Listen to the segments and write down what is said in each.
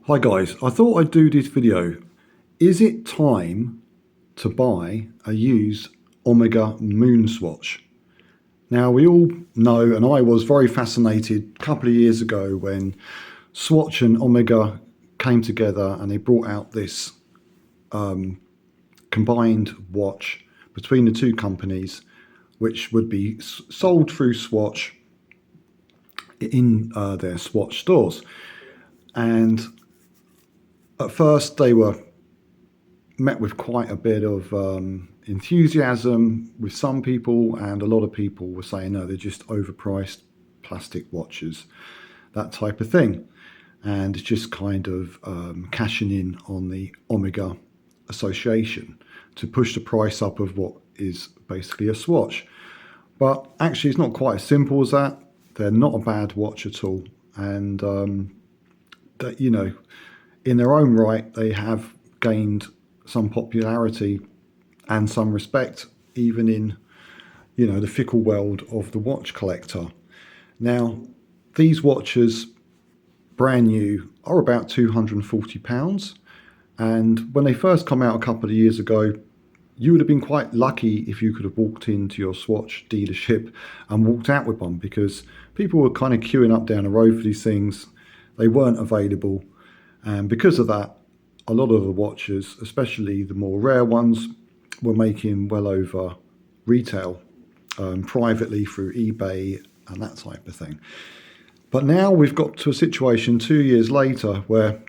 Hi guys, I thought I'd do this video. Is it time to buy a used Omega Moonswatch? Now we all know, and I was very fascinated a couple of years ago when Swatch and Omega came together and they brought out this combined watch between the two companies, which would be sold through Swatch in their Swatch stores. And at first, they were met with quite a bit of enthusiasm with some people, and a lot of people were saying, no, they're just overpriced plastic watches, that type of thing. And it's just kind of cashing in on the Omega association to push the price up of what is basically a Swatch. But actually, it's not quite as simple as that. They're not a bad watch at all. And, that, you know, in their own right, they have gained some popularity and some respect, even in, the fickle world of the watch collector. Now, these watches, brand new, are about £240. And when they first come out a couple of years ago, you would have been quite lucky if you could have walked into your Swatch dealership and walked out with one, because people were kind of queuing up down the road for these things. They weren't available. And because of that, a lot of the watches, especially the more rare ones, were making well over retail, privately through eBay and that type of thing. But now we've got to a situation 2 years later where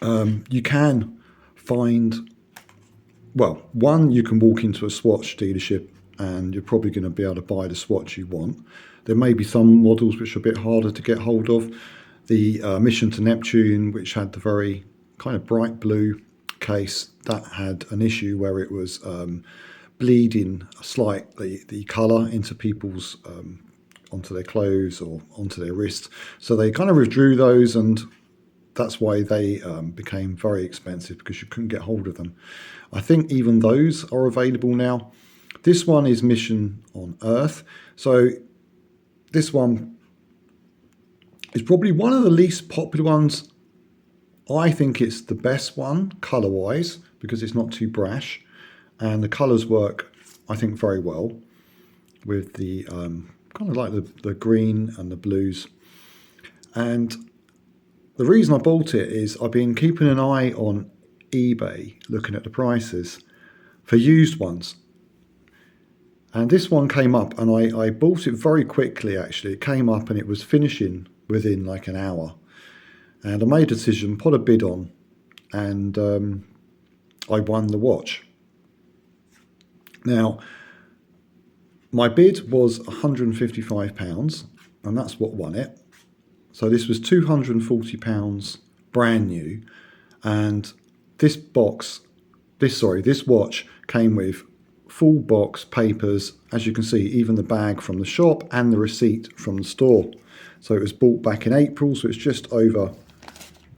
you can find, well, one, you can walk into a Swatch dealership and you're probably going to be able to buy the Swatch you want. There may be some models which are a bit harder to get hold of. The Mission to Neptune, which had the very kind of bright blue case, that had an issue where it was bleeding slightly the colour into people's, onto their clothes or onto their wrist. So they kind of withdrew those, and that's why they became very expensive, because you couldn't get hold of them. I think even those are available now. This one is Mission on Earth. So this one is probably one of the least popular ones. I think it's the best one colour-wise, because it's not too brash, and the colours work, I think, very well with the kind of like the green and the blues. And the reason I bought it is I've been keeping an eye on eBay, looking at the prices for used ones. And this one came up, and I bought it very quickly, actually. It came up and it was finishing within like an hour. And I made a decision, put a bid on, and I won the watch. Now, my bid was £155, and that's what won it. So this was £240 brand new. And this watch came with full box papers, as you can see, even the bag from the shop and the receipt from the store. So it was bought back in April, so it's just over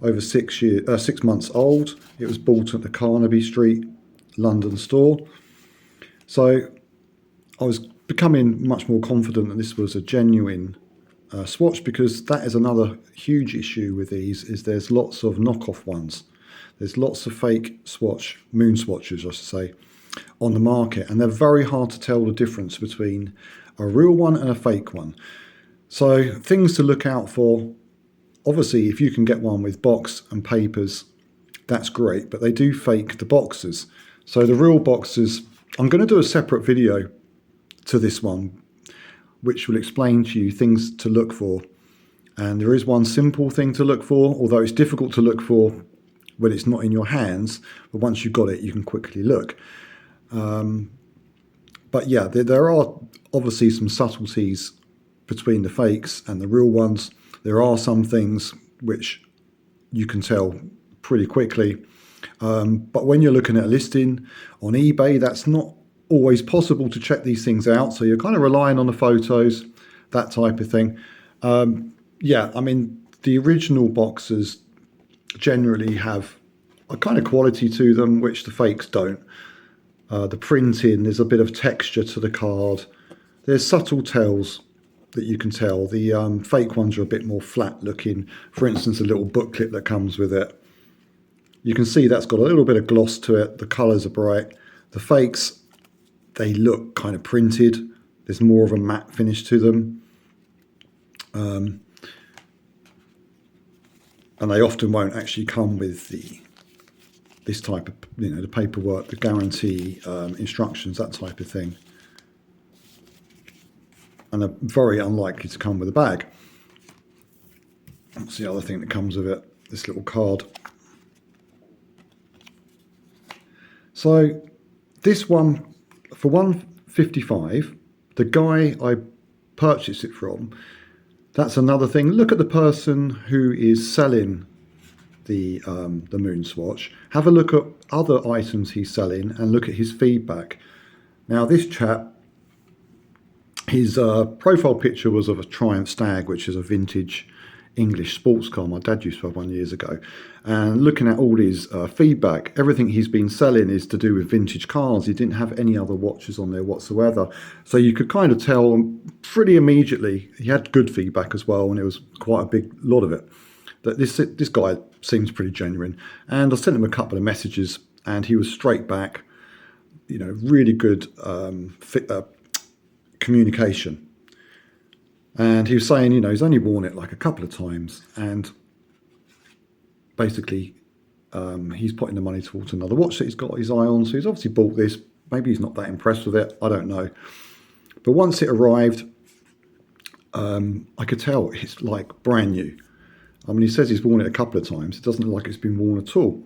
6 months old. It was bought at the Carnaby Street London store. So I was becoming much more confident that this was a genuine Swatch, because that is another huge issue with these, is there's lots of knockoff ones. There's lots of fake Swatch, Moonswatches, I should say, on the market, and they're very hard to tell the difference between a real one and a fake one. So things to look out for. Obviously, if you can get one with box and papers, that's great, but they do fake the boxes. So the real boxes, I'm going to do a separate video to this one, which will explain to you things to look for. And there is one simple thing to look for, although it's difficult to look for when it's not in your hands, but once you've got it, you can quickly look. But yeah, there are obviously some subtleties between the fakes and the real ones. There are some things which you can tell pretty quickly. But when you're looking at a listing on eBay, that's not always possible to check these things out. So you're kind of relying on the photos, that type of thing. Yeah, I mean, the original boxes generally have a kind of quality to them, which the fakes don't. The printing, there's a bit of texture to the card. There's subtle tells that you can tell. The fake ones are a bit more flat looking. For instance, a little booklet that comes with it. You can see that's got a little bit of gloss to it. The colours are bright. The fakes, they look kind of printed. There's more of a matte finish to them. And they often won't actually come with this type of, the paperwork, the guarantee, instructions, that type of thing. And are very unlikely to come with a bag. That's the other thing that comes with it, this little card. So this one, for $155, the guy I purchased it from, that's another thing. Look at the person who is selling the Moonswatch. Have a look at other items he's selling and look at his feedback. Now this chap, his profile picture was of a Triumph Stag, which is a vintage English sports car my dad used to have one years ago. And looking at all his feedback, everything he's been selling is to do with vintage cars. He didn't have any other watches on there whatsoever. So you could kind of tell pretty immediately, he had good feedback as well, and it was quite a big lot of it, that this guy seems pretty genuine. And I sent him a couple of messages and he was straight back, really good communication. And he was saying, he's only worn it like a couple of times, and basically he's putting the money towards another watch that he's got his eye on. So he's obviously bought this. Maybe he's not that impressed with it. I don't know. But once it arrived, I could tell it's like brand new. I mean, he says he's worn it a couple of times. It doesn't look like it's been worn at all.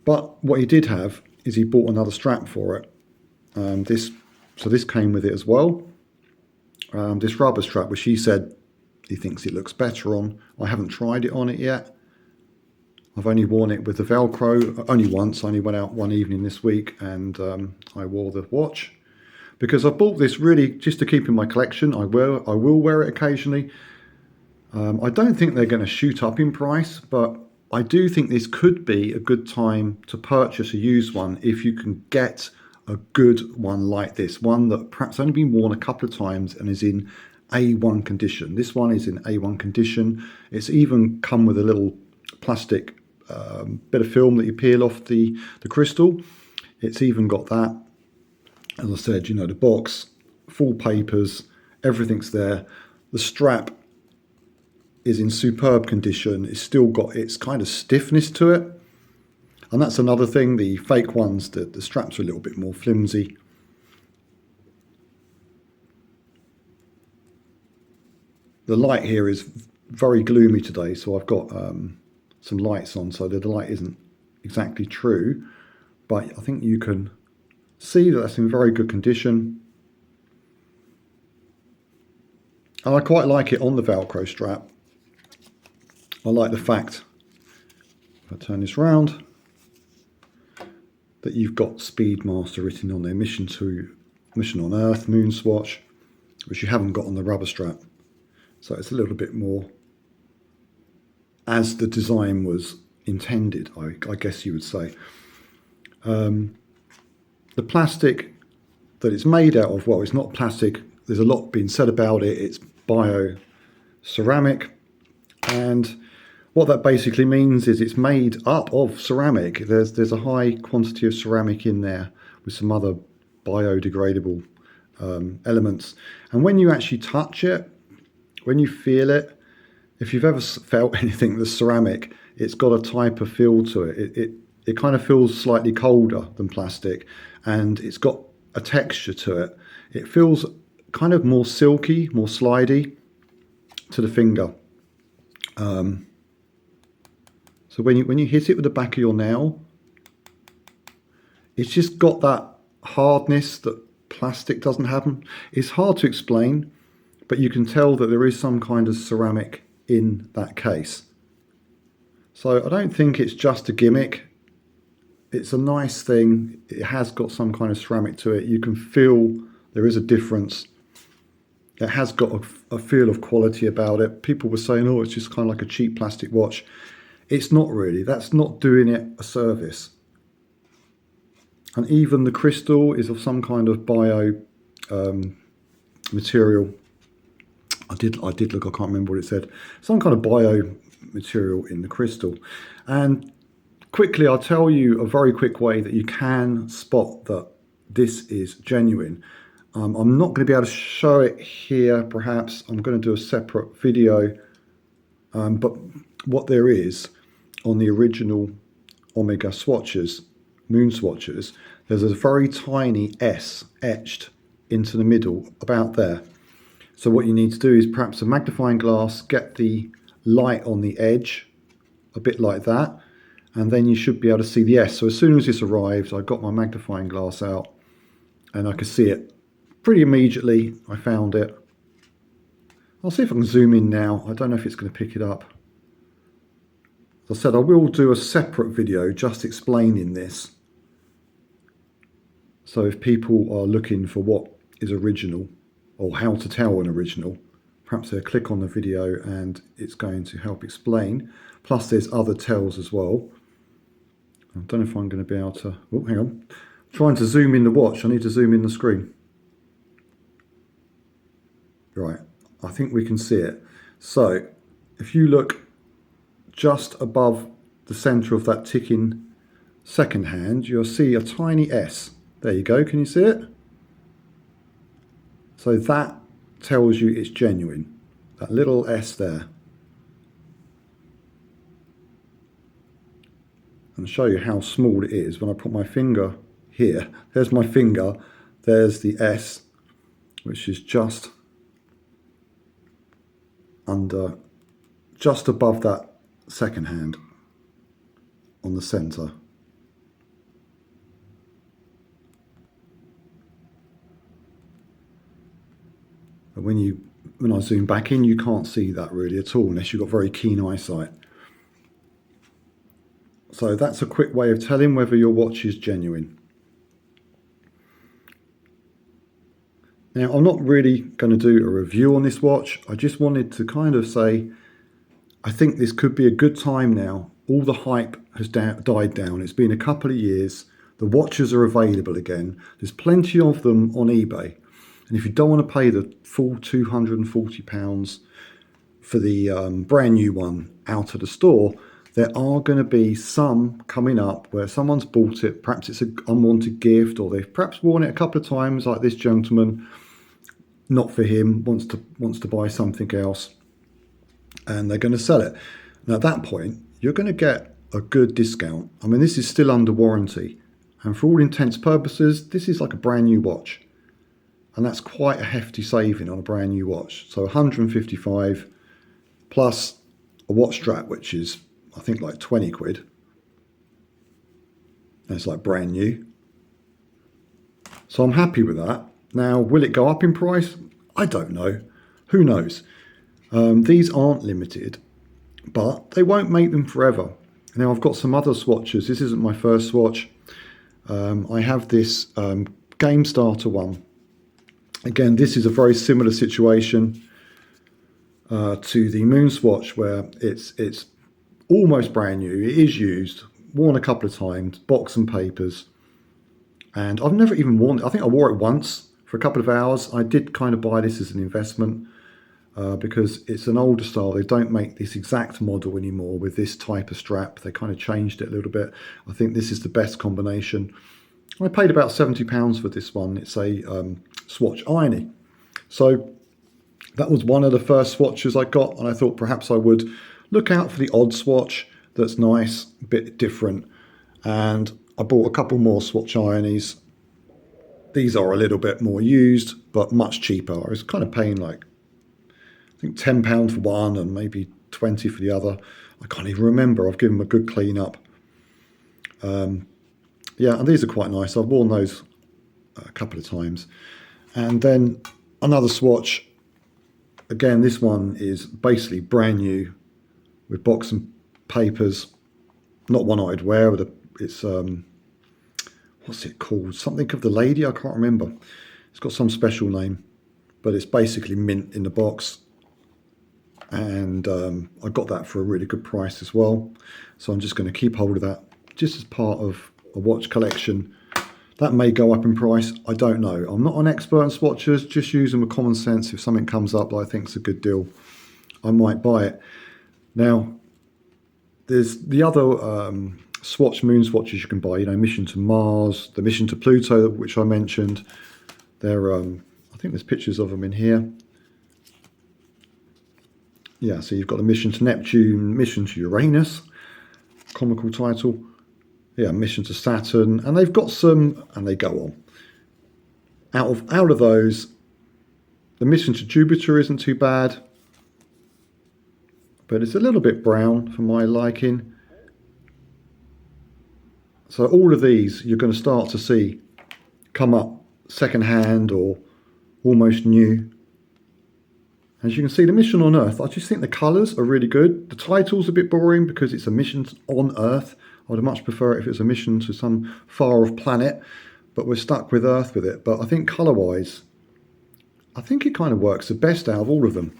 But what he did have is he bought another strap for it. So this came with it as well. This rubber strap, which he said he thinks it looks better on. I haven't tried it on it yet. I've only worn it with the Velcro only once. I only went out one evening this week and I wore the watch because I bought this really just to keep in my collection. I will wear it occasionally. I don't think they're going to shoot up in price, but I do think this could be a good time to purchase a used one if you can get a good one like this, one that perhaps only been worn a couple of times and is in A1 condition. This one is in A1 condition. It's even come with a little plastic bit of film that you peel off the crystal. It's even got that. As I said, the box, full papers, everything's there. The strap is in superb condition. It's still got its kind of stiffness to it. And that's another thing, the fake ones, the straps are a little bit more flimsy. The light here is very gloomy today, so I've got some lights on, so the light isn't exactly true. But I think you can see that that's in very good condition. And I quite like it on the Velcro strap. I like the fact, if I turn this round, that you've got Speedmaster written on there, Mission on Earth, Moonswatch, which you haven't got on the rubber strap. So it's a little bit more as the design was intended, I guess you would say. The plastic that it's made out of, well, it's not plastic. There's a lot being said about it. It's bioceramic, and what that basically means is it's made up of ceramic. There's a high quantity of ceramic in there with some other biodegradable elements. And when you actually touch it, when you feel it, if you've ever felt anything that's ceramic, it's got a type of feel to it. It kind of feels slightly colder than plastic, and it's got a texture to it. It feels kind of more silky, more slidey to the finger. So when you hit it with the back of your nail, it's just got that hardness that plastic doesn't have. It's hard to explain, but you can tell that there is some kind of ceramic in that case. So I don't think it's just a gimmick. It's a nice thing. It has got some kind of ceramic to it. You can feel there is a difference. It has got a feel of quality about it. People were saying, oh, it's just kind of like a cheap plastic watch. It's not really. That's not doing it a service. And even the crystal is of some kind of bio material. I did look, I can't remember what it said. Some kind of bio material in the crystal. And quickly, I'll tell you a very quick way that you can spot that this is genuine. I'm not going to be able to show it here, perhaps. I'm going to do a separate video. But what there is on the original Omega swatches, Moonswatches, there's a very tiny S etched into the middle, about there. So what you need to do is perhaps a magnifying glass, get the light on the edge, a bit like that, and then you should be able to see the S. So as soon as this arrived, I got my magnifying glass out and I could see it pretty immediately. I found it. I'll see if I can zoom in now. I don't know if it's going to pick it up. As I said, I will do a separate video just explaining this. So if people are looking for what is original or how to tell an original, perhaps they'll click on the video and it's going to help explain. Plus there's other tells as well. I don't know if I'm going to be able to... Oh, hang on. I'm trying to zoom in the watch. I need to zoom in the screen. Right, I think we can see it. So if you look just above the centre of that ticking second hand, you'll see a tiny S. There you go, can you see it? So that tells you it's genuine, that little S there. And I'll show you how small it is when I put my finger here. There's my finger, there's the S, which is just under, just above that second hand on the centre. But when I zoom back in, you can't see that really at all unless you've got very keen eyesight. So that's a quick way of telling whether your watch is genuine. Now, I'm not really going to do a review on this watch. I just wanted to kind of say, I think this could be a good time now. All the hype has died down. It's been a couple of years. The watches are available again. There's plenty of them on eBay. And if you don't want to pay the full £240 for the brand new one out of the store, there are going to be some coming up where someone's bought it. Perhaps it's an unwanted gift, or they've perhaps worn it a couple of times, like this gentleman. Not for him, wants to buy something else, and they're going to sell it. Now at that point, you're going to get a good discount. I mean, this is still under warranty, and for all intents and purposes, this is like a brand new watch. And that's quite a hefty saving on a brand new watch. So 155 plus a watch strap, which is, I think, like 20 quid. And it's like brand new. So I'm happy with that. Now, will it go up in price? I don't know. Who knows? These aren't limited, but they won't make them forever. Now, I've got some other swatches. This isn't my first swatch. I have this Game Starter one. Again, this is a very similar situation to the Moonswatch, where it's almost brand new. It is used, worn a couple of times, box and papers. And I've never even worn it. I think I wore it once for a couple of hours. I did kind of buy this as an investment because it's an older style. They don't make this exact model anymore with this type of strap. They kind of changed it a little bit. I think this is the best combination. I paid about £70 for this one. It's a Swatch irony. So that was one of the first swatches I got, and I thought perhaps I would look out for the odd swatch that's nice, a bit different. And I bought a couple more Swatch ironies. These are a little bit more used, but much cheaper. I was kind of paying like, I think £10 for one and maybe 20 for the other. I can't even remember. I've given them a good clean up. Yeah, and these are quite nice. I've worn those a couple of times. And then another swatch. Again, this one is basically brand new with box and papers. Not one I'd wear, but it's, what's it called? Something of the Lady, I can't remember. It's got some special name, but it's basically mint in the box. And I got that for a really good price as well. So I'm just going to keep hold of that just as part of a watch collection That may go up in price. I don't know. I'm not an expert on swatches, just using my common sense. If something comes up that I think is a good deal, I might buy it. Now, there's the other Swatch Moonswatches you can buy. You know, Mission to Mars, the Mission to Pluto, which I mentioned. They're, I think there's pictures of them in here. Yeah, so you've got the Mission to Neptune, Mission to Uranus, comical title. Yeah, Mission to Saturn, and they've got some, and they go on. Out of those, the Mission to Jupiter isn't too bad, but it's a little bit brown for my liking. So all of these you're going to start to see come up second hand or almost new. As you can see, the Mission on Earth, I just think the colours are really good. The title's a bit boring because it's a mission on Earth. I would much prefer it if it's a mission to some far-off planet, but we're stuck with Earth with it. But I think colour-wise, I think it kind of works the best out of all of them.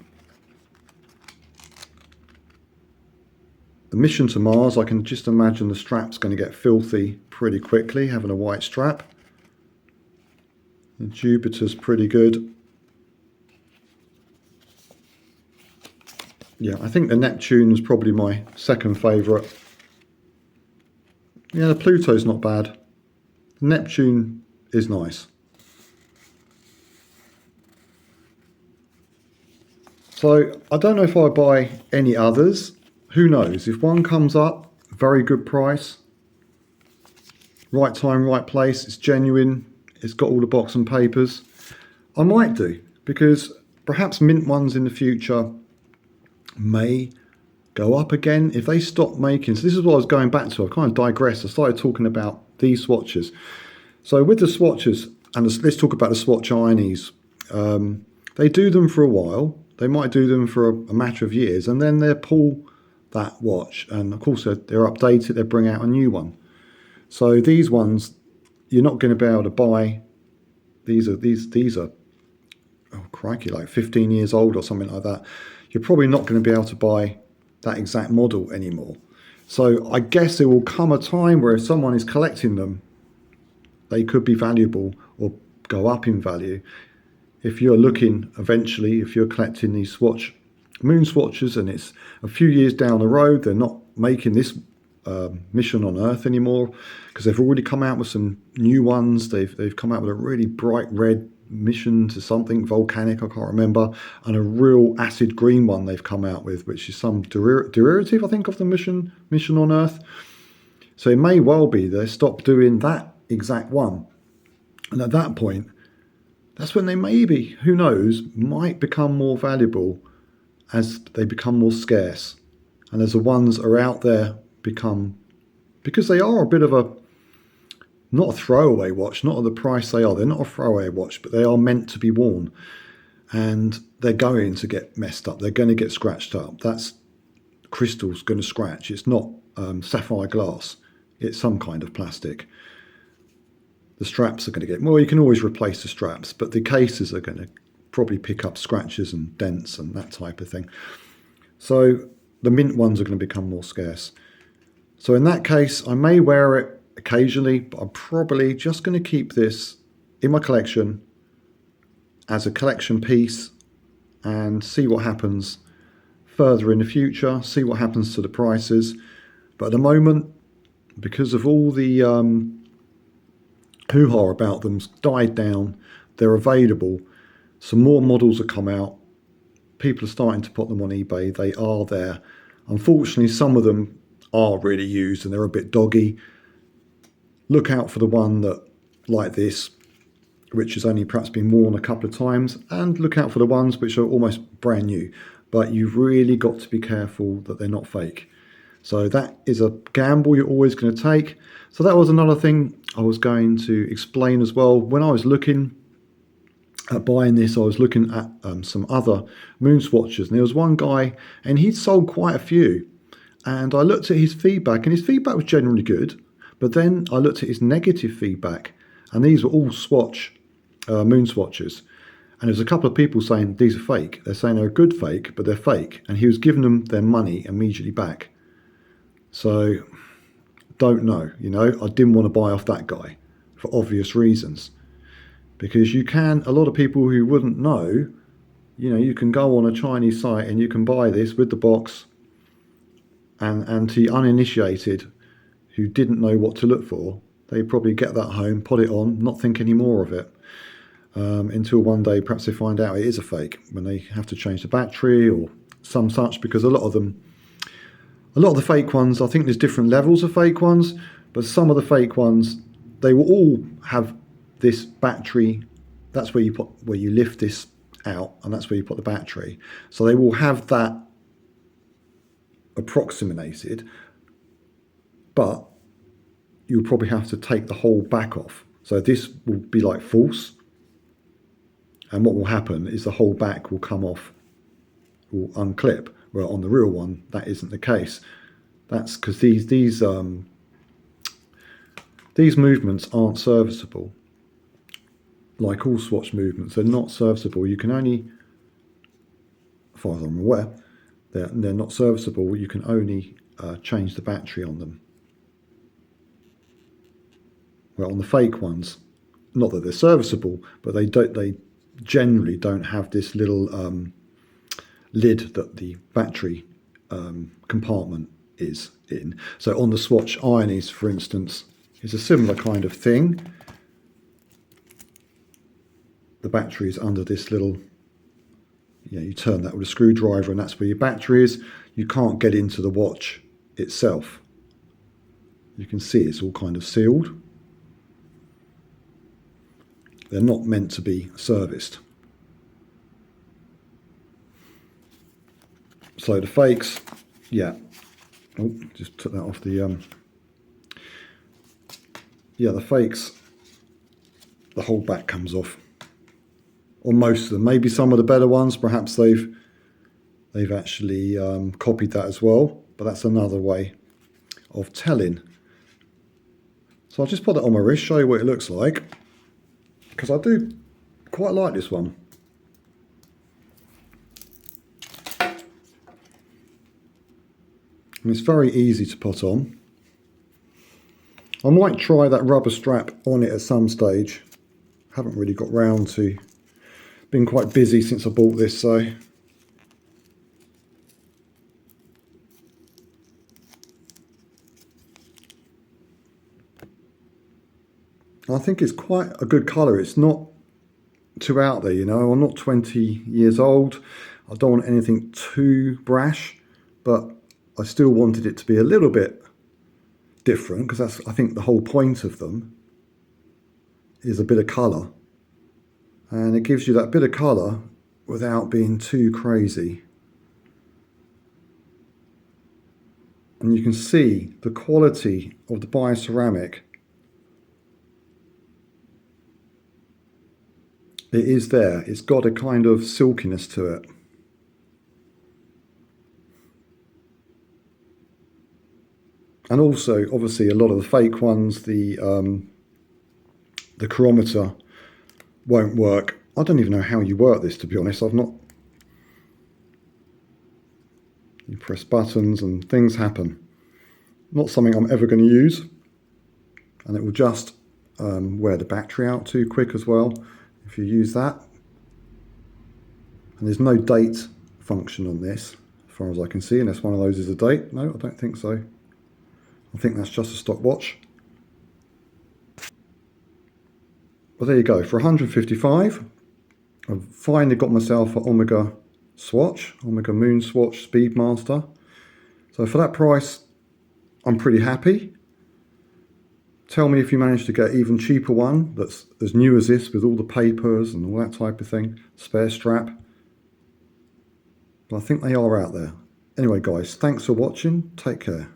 The Mission to Mars, I can just imagine the strap's going to get filthy pretty quickly, having a white strap. And Jupiter's pretty good. Yeah, I think the Neptune's probably my second favourite. Yeah, the Pluto's not bad. The Neptune is nice. So I don't know if I buy any others. Who knows? If one comes up, very good price, right time, right place, it's genuine, it's got all the box and papers, I might do, because perhaps mint ones in the future may go up again if they stop making. So this is what I was going back to. I kind of digressed. I started talking about these swatches. So with the swatches, and let's talk about the Swatch Ironies. They do them for a while. They might do them for a matter of years, and then they pull that watch. And of course, they're updated. They bring out a new one. So these ones, you're not going to be able to buy. These are oh crikey, like 15 years old or something like that. You're probably not going to be able to buy that exact model anymore. So I guess there will come a time where if someone is collecting them, they could be valuable or go up in value. If you're looking eventually, if you're collecting these Swatch Moonswatches and it's a few years down the road, they're not making this mission on Earth anymore because they've already come out with some new ones. They've come out with a really bright red mission to something volcanic, I can't remember, and a real acid green one they've come out with, which is some derivative, I think, of the mission on Earth. So it may well be they stop doing that exact one, and at that point, that's when they maybe, who knows, might become more valuable as they become more scarce, and as the ones are out there become, because they are a bit of a, not a throwaway watch, not at the price they are. They're not a throwaway watch, but they are meant to be worn. And they're going to get messed up. They're going to get scratched up. That's crystal's going to scratch. It's not sapphire glass. It's some kind of plastic. The straps are going to get, well, you can always replace the straps, but the cases are going to probably pick up scratches and dents and that type of thing. So the mint ones are going to become more scarce. So in that case, I may wear it occasionally, but I'm probably just going to keep this in my collection as a collection piece and see what happens further in the future, see what happens to the prices. But at the moment, because of all the hoo-ha about them's died down, they're available. Some more models have come out. People are starting to put them on eBay. They are there. Unfortunately, some of them are really used and they're a bit doggy. Look out for the one that, like this, which has only perhaps been worn a couple of times, and look out for the ones which are almost brand new. But you've really got to be careful that they're not fake. So that is a gamble you're always going to take. So that was another thing I was going to explain as well. When I was looking at buying this, I was looking at some other Moonswatches, and there was one guy, and he'd sold quite a few. And I looked at his feedback, and his feedback was generally good. But then I looked at his negative feedback, and these were all Swatch Moonswatches. And there's a couple of people saying these are fake. They're saying they're a good fake, but they're fake. And he was giving them their money immediately back. So, don't know, you know. I didn't want to buy off that guy for obvious reasons. Because a lot of people who wouldn't know, you can go on a Chinese site and you can buy this with the box, and to the uninitiated who didn't know what to look for, they probably get that home, put it on, not think any more of it, until one day perhaps they find out it is a fake when they have to change the battery or some such. Because a lot of the fake ones, I think there's different levels of fake ones, but some of the fake ones, they will all have this battery. That's where you lift this out, and that's where you put the battery. So they will have that approximated, but you'll probably have to take the whole back off. So this will be like false, and what will happen is the whole back will come off, will unclip. Well, on the real one, that isn't the case. That's because these movements aren't serviceable. Like all Swatch movements, they're not serviceable. You can only, as far as I'm aware, they're not serviceable. You can only change the battery on them. Well, on the fake ones, not that they're serviceable, but they generally don't have this little lid that the battery compartment is in. So on the Swatch ironies, for instance, it's a similar kind of thing. The battery is under this little, you turn that with a screwdriver, and that's where your battery is. You can't get into the watch itself. You can see it's all kind of sealed. They're not meant to be serviced. So the fakes, just took that off the, the fakes, the whole back comes off. Or most of them. Maybe some of the better ones, perhaps they've actually copied that as well, but that's another way of telling. So I'll just put that on my wrist, show you what it looks like, because I do quite like this one. And it's very easy to put on. I might try that rubber strap on it at some stage. Haven't really got round to. Been quite busy since I bought this, so I think it's quite a good colour. It's not too out there, I'm not 20 years old. I don't want anything too brash, but I still wanted it to be a little bit different, because that's, I think, the whole point of them is a bit of colour. And it gives you that bit of colour without being too crazy. And you can see the quality of the Bioceramic. It is there. It's got a kind of silkiness to it. And also, obviously, a lot of the fake ones, the chronometer won't work. I don't even know how you work this, to be honest. You press buttons and things happen. Not something I'm ever going to use. And it will just wear the battery out too quick as well, if you use that. And there's no date function on this, as far as I can see, unless one of those is a date. No, I don't think so. I think that's just a stopwatch. But there you go, for 155, I've finally got myself an Omega Swatch, Omega Moonswatch Speedmaster. So for that price, I'm pretty happy. Tell me if you manage to get even cheaper one that's as new as this, with all the papers and all that type of thing, spare strap. But I think they are out there. Anyway guys, thanks for watching, take care.